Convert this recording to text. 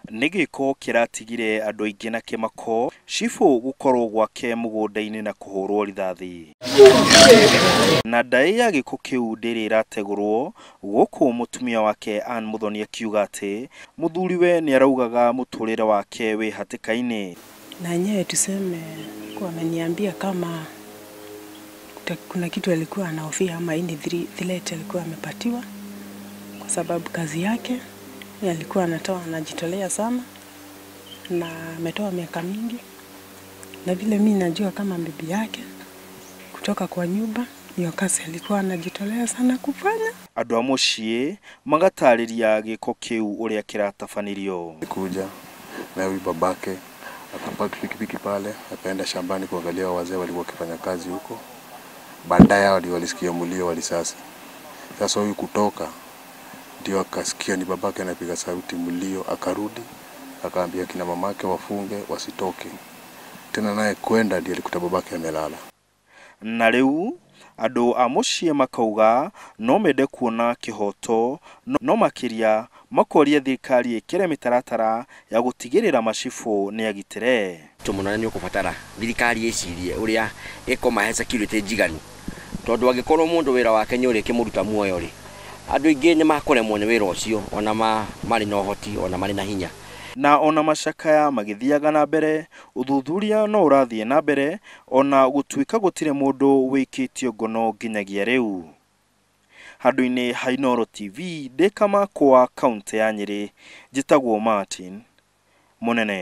nigiko kiratigire andu aingi na kimako cifu gukorwo gwake mugunda-ini na kuhurwo rithathi na ndai ya giko kiu ndiri irategurwo guku mutumia wake Ann Muthoni akiuga ati muthuriwe ni araugaga muturire wake wi hatikaini na nyewe tuseme kwa ameniambia kama kuna kitu alikuwa anahofia ama ini threat alikuwa amepatiwa kwa sababu kazi yake alikuwa anajitolea sana na ametoa miaka mingi, na vile mimi najua kama bibi yake kutoka kwa nyumba hiyo kazi alikuwa anajitolea sana kufanya. Andu a mucii magatariria giko kiu uria kiratabanirio kuja na huyu babake akapaki pikipiki pale akaenda shambani kuangalia wazee walikuwa wakifanya kazi huko. Baadaye walisikia mlio wa risasi. Sasa huyu kutoka ndio akasikia ni babake anapiga sauti mlio, akarudi akaambia kina mamake wafunge wasitoke tena, naye kwenda ndio alikuta babake amelala. Na riu andu a mucii makauga no mende kuona kihoto no makiria makoria thirikari ikire mitaratara ya gutigirira macifu ni agitire. Tumunana ni ukubatara thirikari icirie uria ikomahe security njiganu, tondu agikorwo mundu wira wake ni uri kimuruta muoyo ri andu ingi ni makuremwo ni wira ucio ona mari na uhoti ona mari na hinya. Na ona macakaya magithiaga na mbere, uthuthuria no urathie na mbere ona gutuika gutire mundu wikitio ngono nginyagia riu. Handu-ini ha Inooro TV ndikama kwa kaunti ya Nyeri, njitagwo Martin Munene.